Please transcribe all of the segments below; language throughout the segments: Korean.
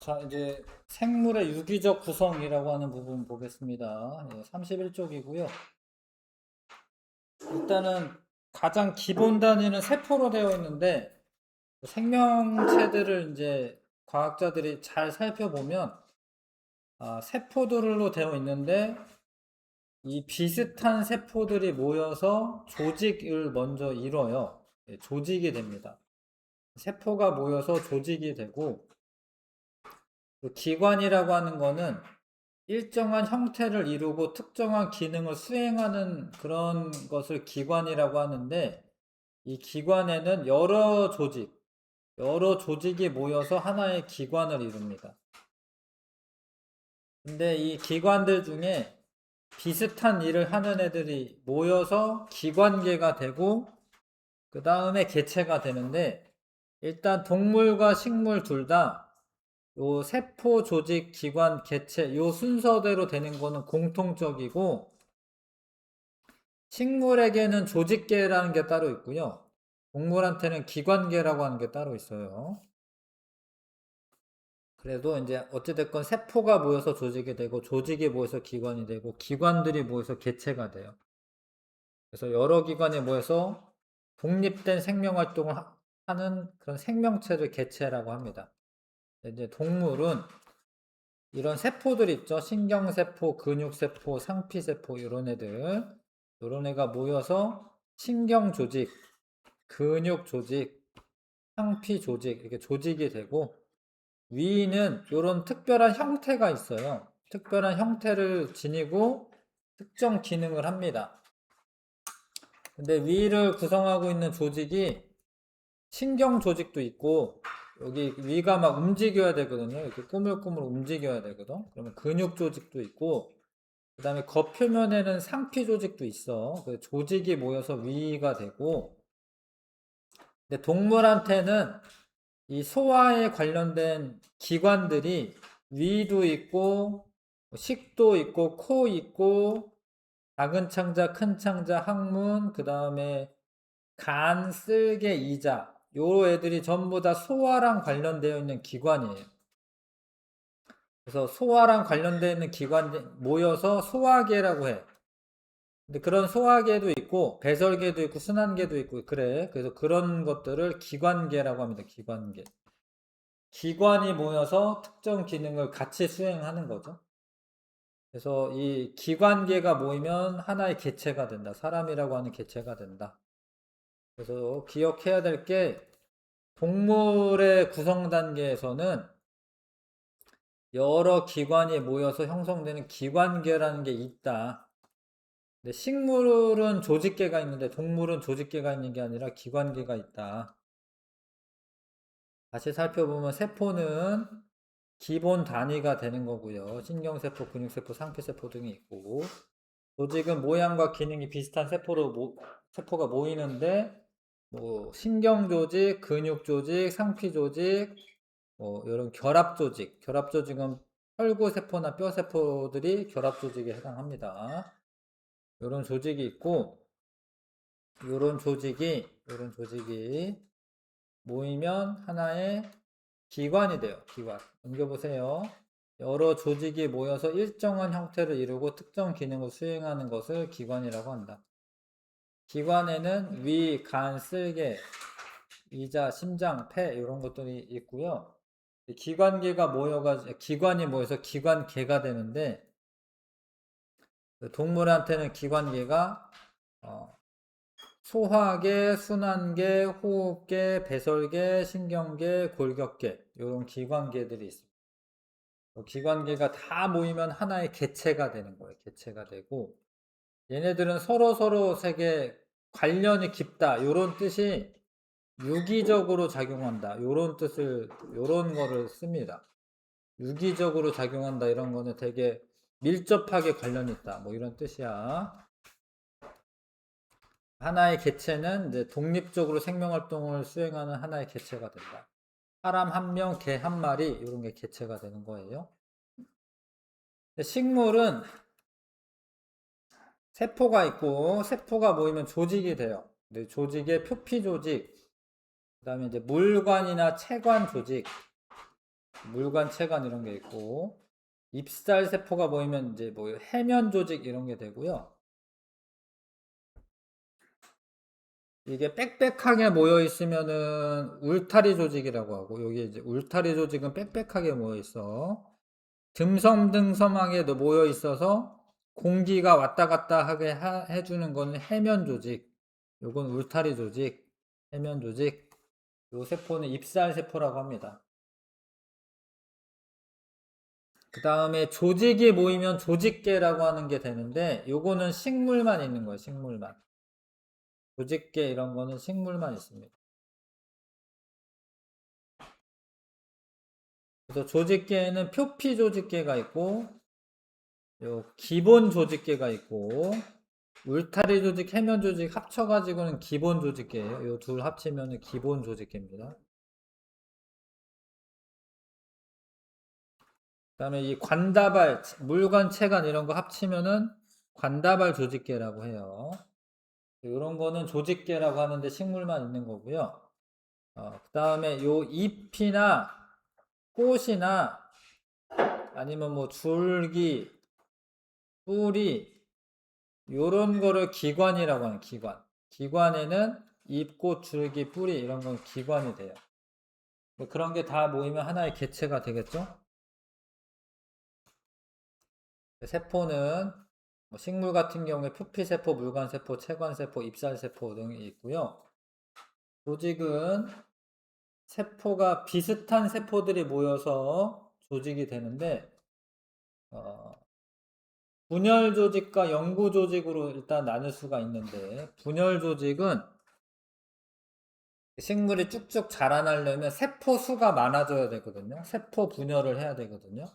자, 이제 생물의 유기적 구성이라고 하는 부분 보겠습니다. 31쪽이고요. 일단은 가장 기본 단위는 세포로 되어 있는데 생명체들을 이제 과학자들이 잘 살펴보면 세포들로 되어 있는데 이 비슷한 세포들이 모여서 조직을 먼저 이뤄요. 조직이 됩니다. 세포가 모여서 조직이 되고 그 기관이라고 하는 거는 일정한 형태를 이루고 특정한 기능을 수행하는 그런 것을 기관이라고 하는데 이 기관에는 여러 조직이 모여서 하나의 기관을 이룹니다. 근데 이 기관들 중에 비슷한 일을 하는 애들이 모여서 기관계가 되고 그 다음에 개체가 되는데 일단 동물과 식물 둘 다 요 세포, 조직, 기관, 개체 요 순서대로 되는 거는 공통적이고 식물에게는 조직계라는 게 따로 있고요. 동물한테는 기관계라고 하는 게 따로 있어요. 그래도 이제 어찌됐건 세포가 모여서 조직이 되고 조직이 모여서 기관이 되고 기관들이 모여서 개체가 돼요. 그래서 여러 기관이 모여서 독립된 생명 활동을 하는 그런 생명체를 개체라고 합니다. 이제 동물은 이런 세포들 있죠. 신경세포, 근육세포, 상피세포 이런 애들 이런 애가 모여서 신경조직, 근육조직, 상피조직 이렇게 조직이 되고 위는 이런 특별한 형태가 있어요. 특별한 형태를 지니고 특정 기능을 합니다. 근데 위를 구성하고 있는 조직이 신경 조직도 있고 여기 위가 막 움직여야 되거든요. 이렇게 꾸물꾸물 움직여야 되거든. 그러면 근육 조직도 있고 그 다음에 겉표면에는 상피 조직도 있어. 그 조직이 모여서 위가 되고 근데 동물한테는 이 소화에 관련된 기관들이 위도 있고 식도 있고 코 있고 작은 창자, 큰 창자, 항문, 그 다음에 간, 쓸개, 이자 요 애들이 전부 다 소화랑 관련되어 있는 기관이에요. 그래서 소화랑 관련되어 있는 기관 모여서 소화계라고 해. 근데 그런 소화계도 있고 배설계도 있고 순환계도 있고 그래. 그래서 그런 것들을 기관계라고 합니다. 기관계. 기관이 모여서 특정 기능을 같이 수행하는 거죠. 그래서 이 기관계가 모이면 하나의 개체가 된다. 사람이라고 하는 개체가 된다. 그래서 기억해야 될 게 동물의 구성 단계에서는 여러 기관이 모여서 형성되는 기관계라는 게 있다. 근데 식물은 조직계가 있는데 동물은 조직계가 있는 게 아니라 기관계가 있다. 다시 살펴보면 세포는 기본 단위가 되는 거고요. 신경세포, 근육세포, 상피세포 등이 있고 조직은 모양과 기능이 비슷한 세포가 모이는데 뭐 신경조직, 근육조직, 상피조직, 뭐 이런 결합조직은 혈구세포나 뼈세포들이 결합조직에 해당합니다. 이런 조직이 있고 이런 조직이 모이면 하나의 기관이 돼요. 기관. 넘겨보세요. 여러 조직이 모여서 일정한 형태를 이루고 특정 기능을 수행하는 것을 기관이라고 한다. 기관에는 위, 간, 쓸개, 이자, 심장, 폐 이런 것들이 있고요. 기관이 모여서 기관계가 되는데 동물한테는 기관계가 소화계, 순환계, 호흡계, 배설계, 신경계, 골격계 이런 기관계들이 있습니다. 기관계가 다 모이면 하나의 개체가 되는 거예요. 개체가 되고 얘네들은 서로 세계 관련이 깊다 이런 뜻이 유기적으로 작용한다 요런 거를 씁니다. 유기적으로 작용한다 이런 거는 되게 밀접하게 관련이 있다 뭐 이런 뜻이야. 하나의 개체는 이제 독립적으로 생명활동을 수행하는 하나의 개체가 된다. 사람 한 명, 개 한 마리 이런 게 개체가 되는 거예요. 식물은 세포가 있고 세포가 모이면 조직이 돼요. 근데 조직의 표피 조직, 그다음에 이제 물관이나 체관 조직, 물관, 체관 이런 게 있고, 잎살 세포가 모이면 이제 뭐 해면 조직 이런 게 되고요. 이게 빽빽하게 모여 있으면은 울타리 조직이라고 하고, 여기 이제 울타리 조직은 빽빽하게 모여 있어. 듬성듬성하게 모여 있어서 공기가 왔다 갔다 하게 해주는 거는 해면 조직. 요건 울타리 조직, 해면 조직. 요 세포는 잎살 세포라고 합니다. 그 다음에 조직이 모이면 조직계라고 하는 게 되는데, 요거는 식물만 있는 거예요, 식물만. 조직계 이런 거는 식물만 있습니다. 그래서 조직계에는 표피 조직계가 있고, 요 기본 조직계가 있고, 울타리 조직, 해면 조직 합쳐가지고는 기본 조직계예요. 요 둘 합치면은 기본 조직계입니다. 그 다음에 이 관다발, 물관, 체관 이런 거 합치면은 관다발 조직계라고 해요. 이런 거는 조직계라고 하는데 식물만 있는 거고요. 그 다음에 요 잎이나 꽃이나 아니면 뭐 줄기, 뿌리 요런 거를 기관이라고 하는 기관. 기관에는 잎, 꽃, 줄기, 뿌리 이런 건 기관이 돼요. 그런 게 다 모이면 하나의 개체가 되겠죠? 세포는 뭐 식물 같은 경우에 표피세포, 물관세포, 체관세포, 잎살세포 등이 있고요. 조직은 세포가 비슷한 세포들이 모여서 조직이 되는데 분열 조직과 영구 조직으로 일단 나눌 수가 있는데 분열 조직은 식물이 쭉쭉 자라나려면 세포 수가 많아져야 되거든요. 세포 분열을 해야 되거든요.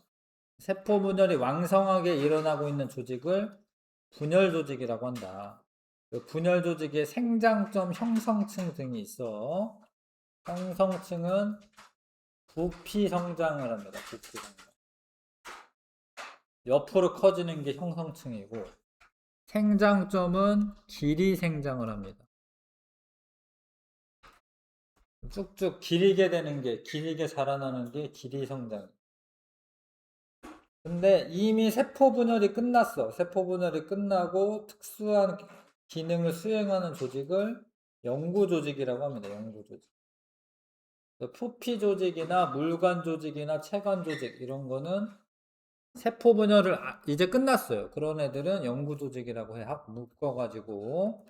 세포 분열이 왕성하게 일어나고 있는 조직을 분열 조직이라고 한다. 그 분열 조직에 생장점, 형성층 등이 있어. 형성층은 부피 성장을 합니다. 부피 성장. 옆으로 커지는 게 형성층이고 생장점은 길이 생장을 합니다. 쭉쭉 길게 되는 게 길게 자라나는 게 길이 성장. 근데 이미 세포 분열이 끝났어. 세포 분열이 끝나고 특수한 기능을 수행하는 조직을 영구 조직이라고 합니다. 영구 조직. 표피 조직이나 물관 조직이나 체관 조직 이런 거는 세포 분열을 이제 끝났어요. 그런 애들은 영구 조직이라고 해. 묶어가지고.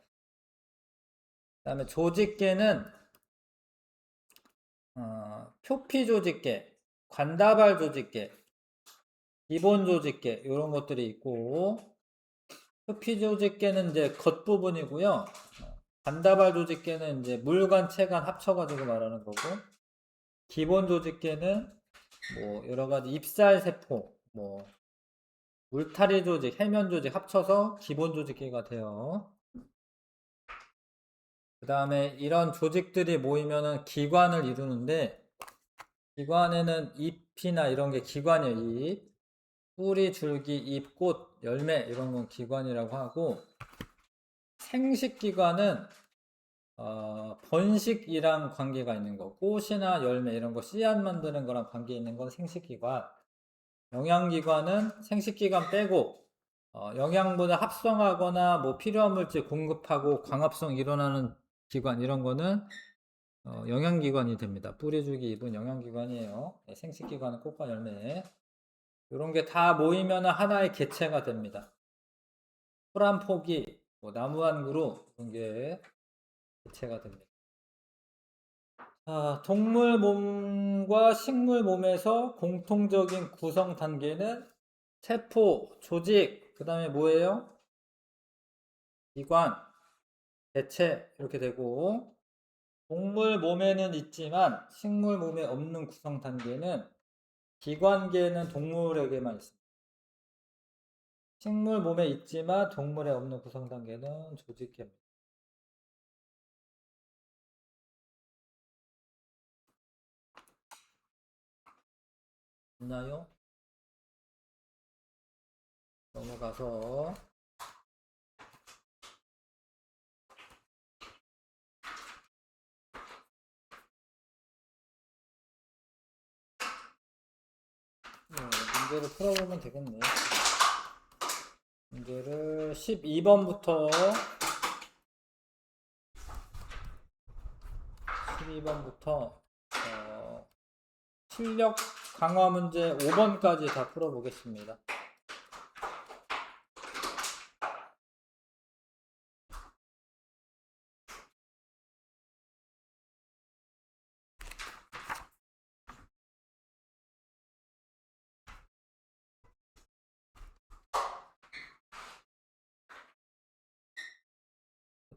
그다음에 조직계는 표피 조직계, 관다발 조직계, 기본 조직계 이런 것들이 있고 표피 조직계는 이제 겉부분이고요. 관다발 조직계는 이제 물관, 체관 합쳐가지고 말하는 거고 기본 조직계는 뭐 여러 가지 잎살 세포, 뭐 울타리 조직, 해면 조직 합쳐서 기본 조직계가 돼요. 그 다음에 이런 조직들이 모이면은 기관을 이루는데 기관에는 잎이나 이런 게 기관이에요. 잎, 뿌리, 줄기, 잎, 꽃, 열매 이런 건 기관이라고 하고 생식기관은 번식이랑 관계가 있는 거. 꽃이나 열매 이런 거 씨앗 만드는 거랑 관계 있는 건 생식기관. 영양기관은 생식기관 빼고 영양분을 합성하거나 뭐 필요한 물질 공급하고 광합성 일어나는 기관 이런 거는 영양기관이 됩니다. 뿌리, 줄기, 잎은 영양기관이에요. 네, 생식기관은 꽃과 열매. 이런 게 다 모이면 하나의 개체가 됩니다. 풀 한 포기, 뭐 나무 한 그루 이런 게 개체가 됩니다. 동물 몸과 식물 몸에서 공통적인 구성 단계는 세포, 조직, 그 다음에 뭐예요? 기관, 개체 이렇게 되고 동물 몸에는 있지만 식물 몸에 없는 구성 단계는 기관계는 동물에게만 있습니다. 식물 몸에 있지만 동물에 없는 구성 단계는 조직계입니다. 있나요? 넘어가서 문제를 풀어보면 되겠네. 문제를 12번부터 실력 강화 문제 5번까지 다 풀어보겠습니다.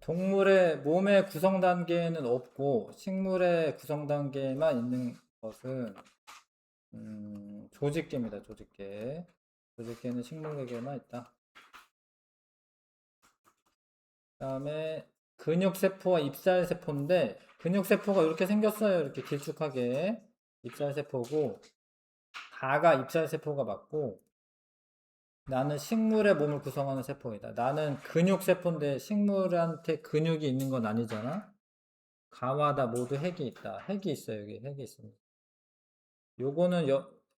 동물의 몸의 구성 단계는 없고 식물의 구성 단계만 있는 것은 조직계입니다. 조직계. 조직계는 식물계에만 있다. 그다음에 근육세포와 입살세포인데 근육세포가 이렇게 생겼어요. 이렇게 길쭉하게 입살세포고 다가 입살세포가 맞고 나는 식물의 몸을 구성하는 세포이다. 나는 근육세포인데 식물한테 근육이 있는 건 아니잖아. 가마다 모두 핵이 있다. 핵이 있어요. 여기 핵이 있습니다. 요거는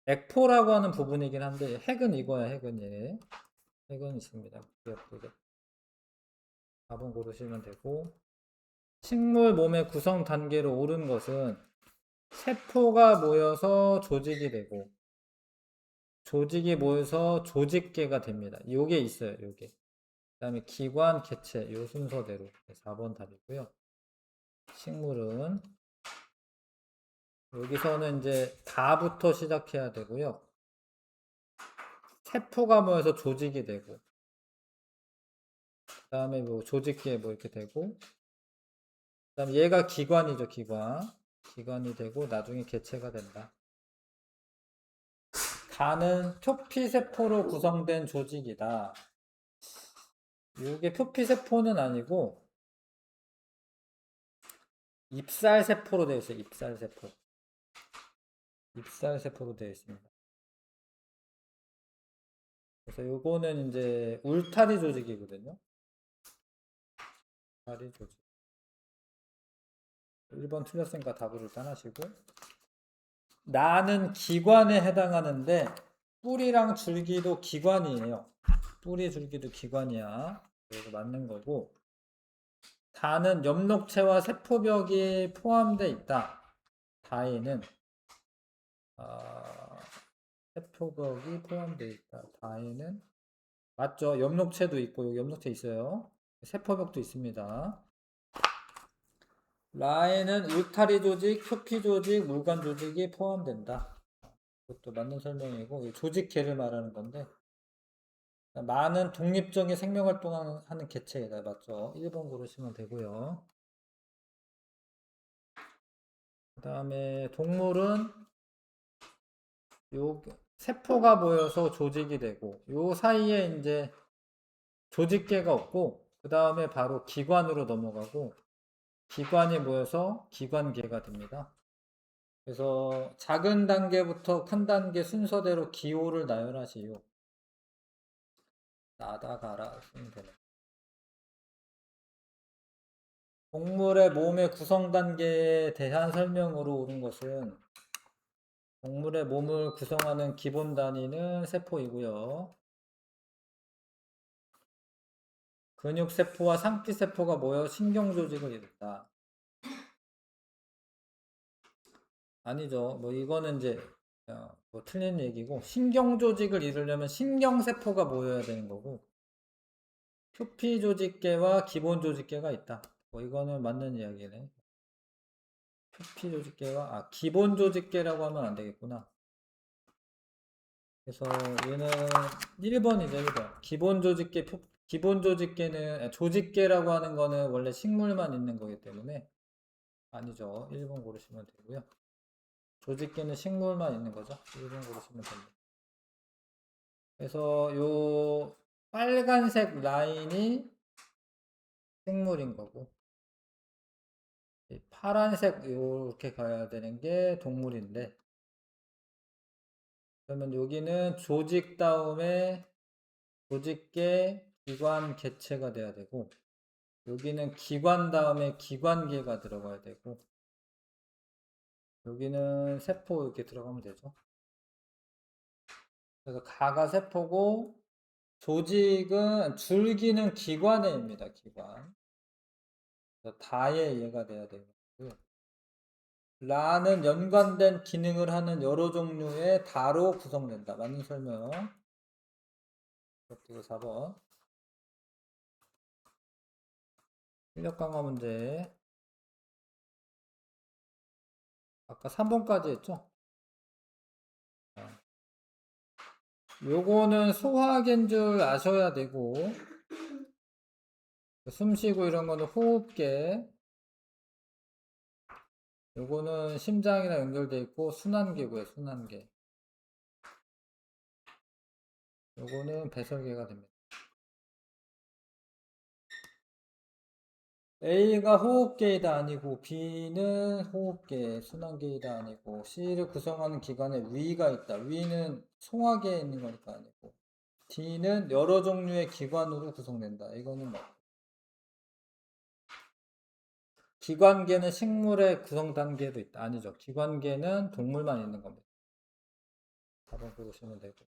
액포라고 하는 부분이긴 한데 핵은 이거야. 핵은 얘. 핵은 있습니다. 기억되게. 4번 고르시면 되고 식물 몸의 구성 단계로 오른 것은 세포가 모여서 조직이 되고 조직이 모여서 조직계가 됩니다. 요게 있어요. 요게. 그 다음에 기관, 개체 요 순서대로 4번 답이고요. 식물은 여기서는 이제 다부터 시작해야 되고요. 세포가 모여서 조직이 되고 그 다음에 뭐 조직계 뭐 이렇게 되고 그 다음에 얘가 기관이죠. 기관이 되고 나중에 개체가 된다. 다는 표피세포로 구성된 조직이다. 이게 표피세포는 아니고 입살세포로 되어 있어요. 입살세포로 되어 있습니다. 그래서 요거는 이제 울타리 조직이거든요. 울타리 조직. 1번 틀렸으니까 답을 일단 하시고 나는 기관에 해당하는데 뿌리랑 줄기도 기관이에요. 뿌리 줄기도 기관이야. 그래서 맞는 거고 다는 엽록체와 세포벽이 포함되어 있다. 다에는 세포벽이 포함되어 있다. 다에는 맞죠? 엽록체도 있고 여기 엽록체 있어요. 세포벽도 있습니다. 라에는 울타리 조직, 표피 조직, 물관 조직이 포함된다. 그것도 맞는 설명이고 조직계를 말하는 건데 많은 독립적인 생명활동하는 개체이다. 맞죠? 1번 고르시면 되고요. 그 다음에 동물은 요 세포가 모여서 조직이 되고 요 사이에 이제 조직계가 없고 그 다음에 바로 기관으로 넘어가고 기관이 모여서 기관계가 됩니다. 그래서 작은 단계부터 큰 단계 순서대로 기호를 나열하시오. 나다가라 쓰면 되네. 동물의 몸의 구성 단계에 대한 설명으로 옳은 것은 동물의 몸을 구성하는 기본 단위는 세포이고요. 근육세포와 상피세포가 모여 신경조직을 이룬다. 아니죠. 뭐 이거는 이제 뭐 틀린 얘기고 신경조직을 이루려면 신경세포가 모여야 되는 거고 표피조직계와 기본조직계가 있다. 뭐 이거는 맞는 이야기네. 표피조직계와 기본조직계라고 하면 안 되겠구나. 그래서 얘는 1번이죠. 1번. 기본조직계는 조직계라고 하는 거는 원래 식물만 있는 거기 때문에 아니죠. 1번 고르시면 되고요. 조직계는 식물만 있는 거죠. 1번 고르시면 됩니다. 그래서 요 빨간색 라인이 생물인 거고 파란색 이렇게 가야 되는 게 동물인데 그러면 여기는 조직 다음에 조직계, 기관, 개체가 돼야 되고 여기는 기관 다음에 기관계가 들어가야 되고 여기는 세포 이렇게 들어가면 되죠. 그래서 가가 세포고 조직은 줄기는 기관에입니다. 기관. 그래서 다에 이해가 돼야 되고요. 라는 연관된 기능을 하는 여러 종류의 다로 구성된다. 맞는 설명. 그리고 4번. 실력 강화 문제. 아까 3번까지 했죠? 요거는 소화기인 줄 아셔야 되고, 숨 쉬고 이런 거는 호흡계. 요거는 심장이랑 연결돼 있고, 순환계고요, 순환계. 요거는 배설계가 됩니다. A가 호흡계이다 아니고 B는 호흡계, 순환계이다 아니고 C를 구성하는 기관에 위가 있다. 위는 소화계에 있는 거니까 아니고 D는 여러 종류의 기관으로 구성된다. 이거는 뭐 기관계는 식물의 구성 단계도 있다. 아니죠. 기관계는 동물만 있는 겁니다. 4번 보시면 되고.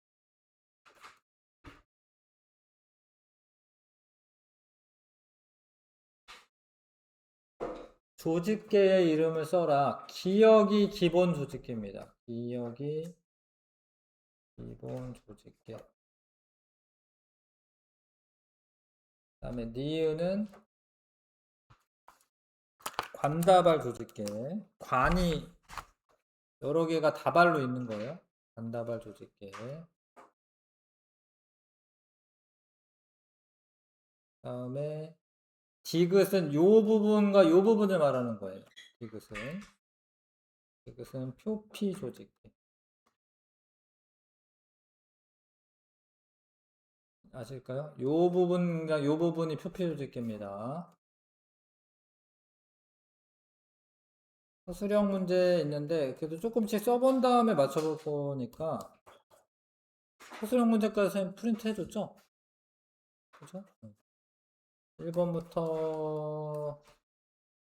조직계의 이름을 써라. 기억이 기본 조직계입니다. 기억이 기본 조직계. 그 다음에 니은은 관다발 조직계. 관이 여러 개가 다발로 있는 거예요. 관다발 조직계. 다음에 디귿은 요 부분과 요 부분을 말하는 거예요. 디귿은 표피 조직계. 아실까요? 요 부분과 요 부분이 표피 조직계입니다. 수령 문제 있는데 그래도 조금씩 써본 다음에 맞춰볼 거니까 수령 문제까지 선생님 프린트 해줬죠? 그죠? 1번부터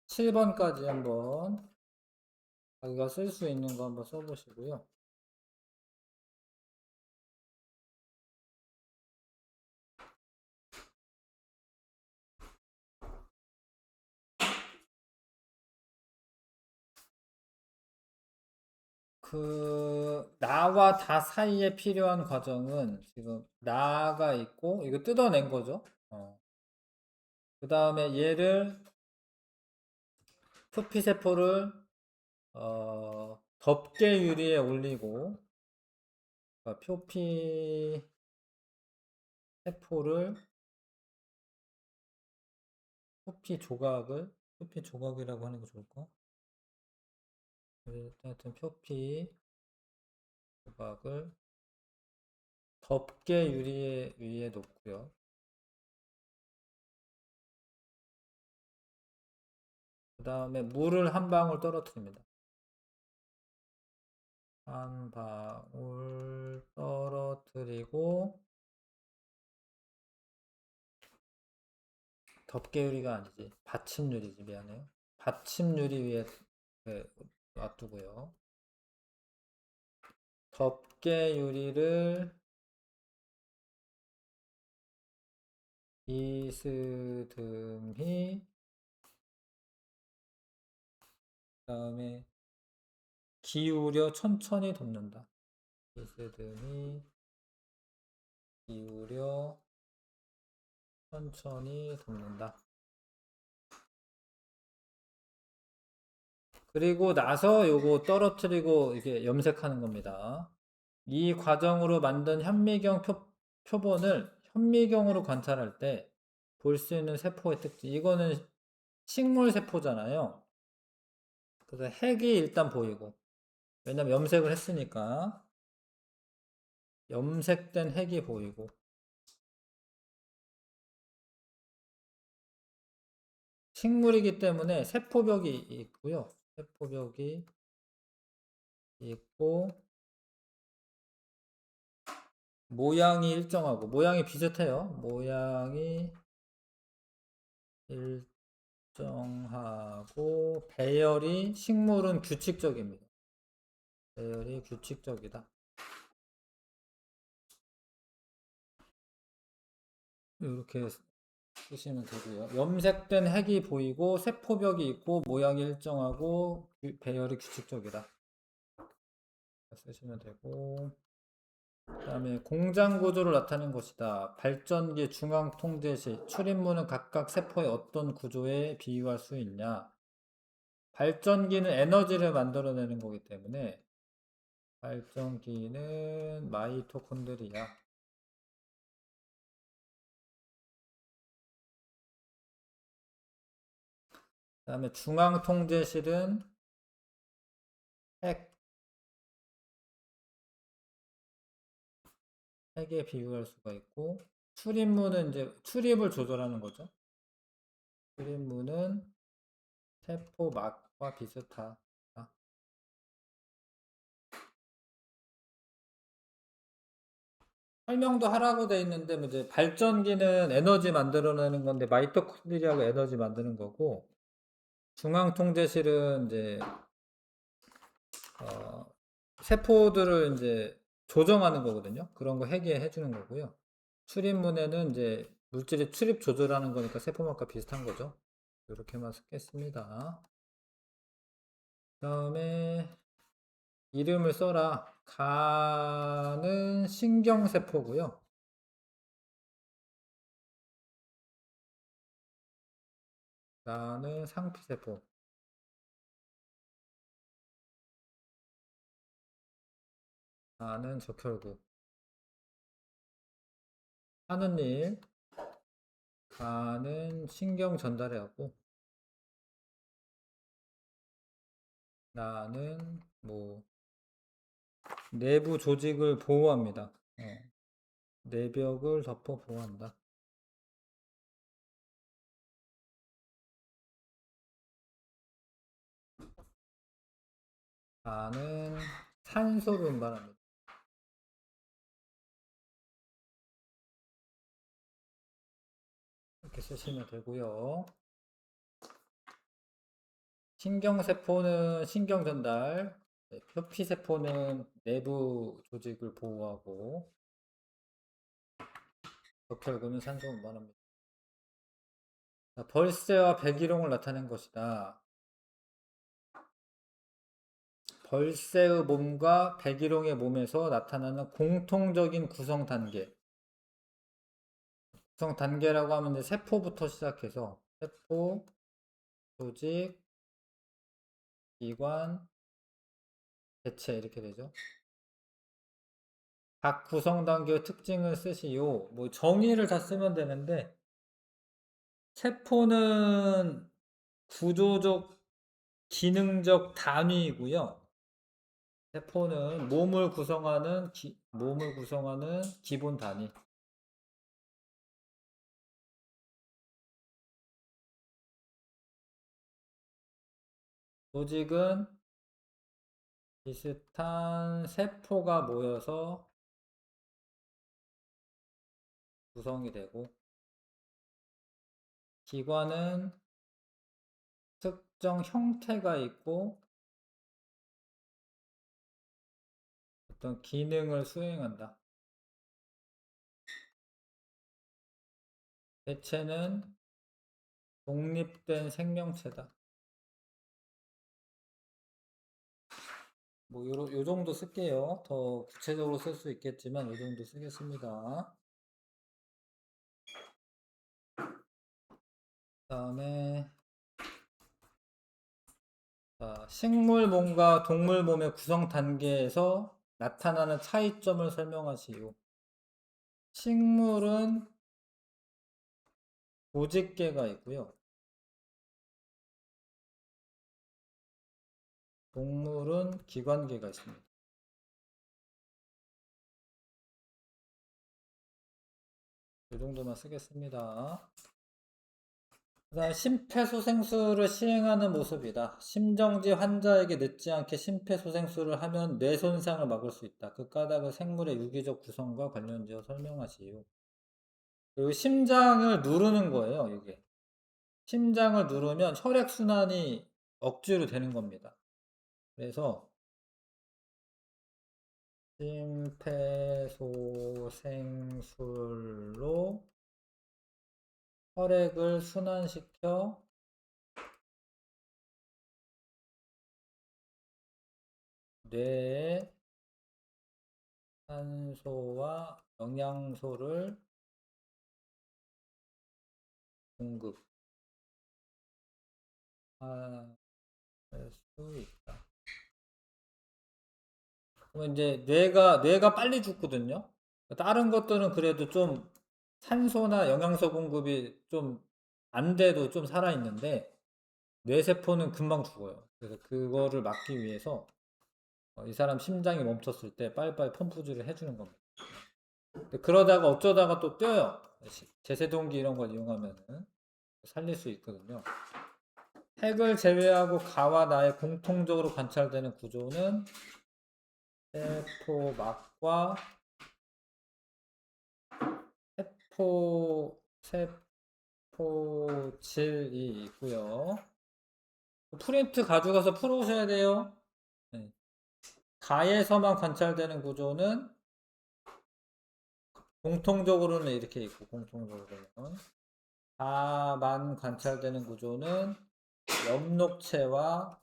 7번까지 한번 자기가 쓸 수 있는 거 한번 써보시고요. 나와 다 사이에 필요한 과정은 지금 나가 있고 이거 뜯어낸 거죠. 그 다음에 얘를 표피세포를 덮개 유리에 올리고 그러니까 표피 세포를 표피 조각이라고 하는 게 좋을까? 하여튼 표피 조각을 덮개 유리 위에 놓고요. 그 다음에 물을 한 방울 떨어뜨립니다. 한 방울 떨어뜨리고 덮개 유리가 아니지 받침 유리지 미안해요. 받침 유리 위에 놔두고요. 덮개 유리를 비스듬히 그다음에 기울여 천천히 덮는다. 비스듬히 기울여 천천히 덮는다. 그리고 나서 요거 떨어뜨리고 이게 염색하는 겁니다. 이 과정으로 만든 현미경 표본을 현미경으로 관찰할 때 볼 수 있는 세포의 특징. 이거는 식물 세포잖아요. 그래서 핵이 일단 보이고. 왜냐면 염색을 했으니까. 염색된 핵이 보이고. 식물이기 때문에 세포벽이 있고요. 세포벽이 있고 모양이 일정하고 모양이 비슷해요. 모양이 일정하고 배열이 식물은 규칙적입니다. 배열이 규칙적이다. 이렇게 쓰시면 되고요. 염색된 핵이 보이고 세포벽이 있고 모양이 일정하고 배열이 규칙적이다. 쓰시면 되고, 그다음에 공장 구조를 나타낸 것이다. 발전기 중앙 통제시 출입문은 각각 세포의 어떤 구조에 비유할 수 있냐? 발전기는 에너지를 만들어내는 거기 때문에 발전기는 마이토콘드리아. 그다음에 중앙 통제실은 핵, 핵에 비유할 수가 있고, 출입문은 이제 출입을 조절하는 거죠. 출입문은 세포막과 비슷하다. 설명도 하라고 돼 있는데 뭐 이제 발전기는 에너지 만들어내는 건데 마이토콘드리아가 에너지 만드는 거고, 중앙 통제실은 이제 어, 세포들을 이제 조정하는 거거든요. 그런 거 핵에 해주는 거고요. 출입문에는 이제 물질의 출입 조절하는 거니까 세포막과 비슷한 거죠. 이렇게만 쓰겠습니다. 다음에 이름을 써라. 가는 신경세포고요. 나는 상피세포. 나는 적혈구. 하는 일. 가는 신경 전달해 하고. 나는 뭐 내부 조직을 보호합니다. 내벽을 덮어 보호한다. 나는 산소를 운반합니다. 이렇게 쓰시면 되고요. 신경세포는 신경 전달, 표피세포는 내부 조직을 보호하고, 적혈구는 산소 운반합니다. 벌새와 백일홍을 나타낸 것이다. 벌새의 몸과 백일홍의 몸에서 나타나는 공통적인 구성 단계. 구성 단계라고 하면 이제 세포부터 시작해서 세포, 조직, 기관, 개체 이렇게 되죠. 각 구성 단계의 특징을 쓰시오. 뭐 정의를 다 쓰면 되는데 세포는 구조적, 기능적 단위이고요. 세포는 몸을 구성하는 기본 단위. 조직은 비슷한 세포가 모여서 구성이 되고, 기관은 특정 형태가 있고 어떤 기능을 수행한다. 개체는 독립된 생명체다. 뭐 요 정도 쓸게요. 더 구체적으로 쓸 수 있겠지만 요 정도 쓰겠습니다. 다음에 식물 몸과 동물 몸의 구성 단계에서 나타나는 차이점을 설명하시오. 식물은 조직계가 있고요. 동물은 기관계가 있습니다. 이 정도만 쓰겠습니다. 그다음 심폐소생술을 시행하는 모습이다. 심정지 환자에게 늦지 않게 심폐소생술을 하면 뇌 손상을 막을 수 있다. 그 까닭을 생물의 유기적 구성과 관련지어 설명하시오. 그리고 심장을 누르는 거예요, 이게. 심장을 누르면 혈액순환이 억지로 되는 겁니다. 그래서 심폐소생술로 혈액을 순환시켜 뇌에 산소와 영양소를 공급할 수 있다. 그러면 이제 뇌가 빨리 죽거든요. 다른 것들은 그래도 좀 산소나 영양소 공급이 좀 안 돼도 좀 살아있는데 뇌세포는 금방 죽어요. 그래서 그거를 막기 위해서 이 사람 심장이 멈췄을 때 빨리빨리 펌프질을 해주는 겁니다. 그러다가 어쩌다가 또 뛰어요. 제세동기 이런 걸 이용하면은 살릴 수 있거든요. 핵을 제외하고 가와 나에 공통적으로 관찰되는 구조는 세포막과 세포질이 있고요. 프린트 가져가서 풀어오셔야 돼요. 네. 가에서만 관찰되는 구조는 공통적으로는 이렇게 있고, 공통적으로는 가만 관찰되는 구조는 엽록체와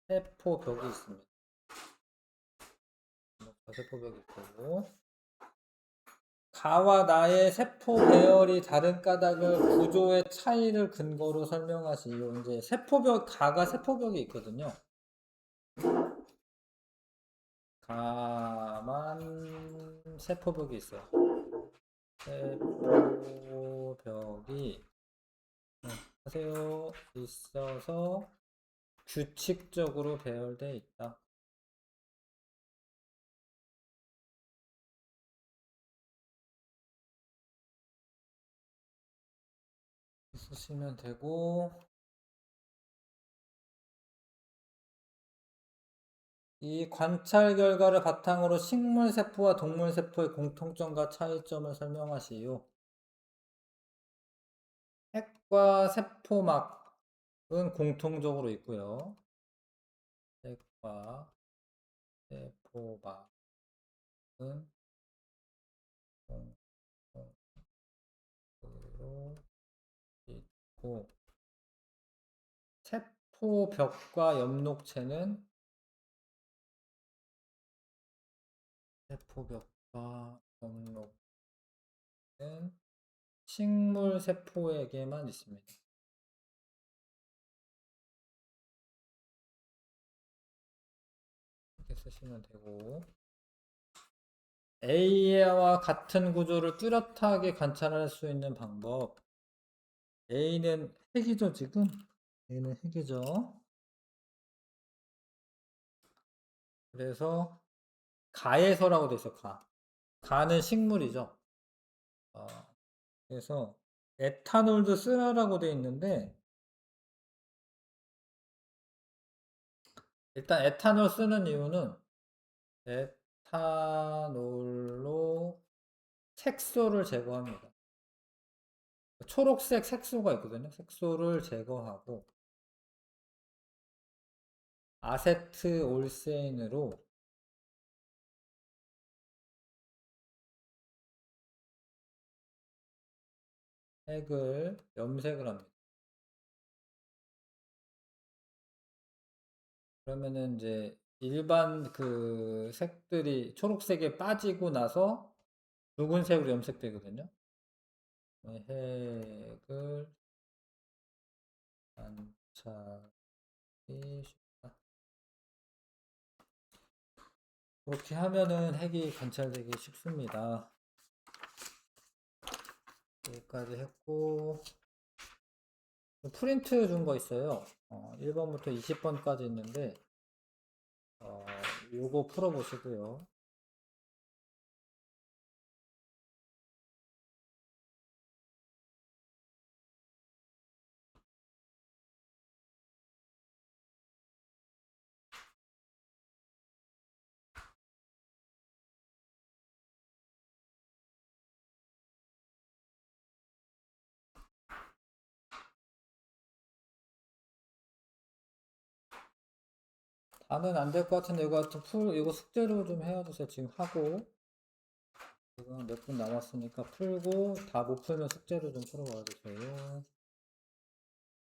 세포벽이 있습니다. 세포벽이 있고, 가와 나의 세포 배열이 다른 까닭을 구조의 차이를 근거로 설명하시오. 이제 가가 세포벽이 있거든요. 가만 세포벽이 있어요. 세포벽이 하세요 있어서 규칙적으로 배열되어 있다. 쓰시면 되고, 이 관찰 결과를 바탕으로 식물세포와 동물세포의 공통점과 차이점을 설명하시오. 핵과 세포막은 공통적으로 있고요. 핵과 세포막은 공통적으로 있고, 세포벽과 엽록체는 식물 세포에게만 있습니다. 이렇게 쓰시면 되고, A와 같은 구조를 뚜렷하게 관찰할 수 있는 방법. A는 핵이죠, 지금? A는 핵이죠. 그래서 가에서라고 돼 있어, 가. 가는 식물이죠. 그래서 에탄올도 쓰라라고 돼 있는데, 일단 에탄올 쓰는 이유는 에탄올로 색소를 제거합니다. 초록색 색소가 있거든요. 색소를 제거하고 아세트올세인으로 색을 염색을 합니다. 그러면은 이제 일반 그 색들이 초록색에 빠지고 나서 붉은색으로 염색되거든요. 핵을 관찰이 쉽다. 그렇게 하면은 핵이 관찰되기 쉽습니다. 여기까지 했고, 프린트 준 거 있어요. 1번부터 20번까지 있는데, 요거 풀어보시고요. 다는 안 될 것 같은데, 이거 숙제로 좀 해주세요. 지금 하고. 지금 몇 분 남았으니까 풀고 다 못 풀면 숙제로 좀 풀어봐 주세요.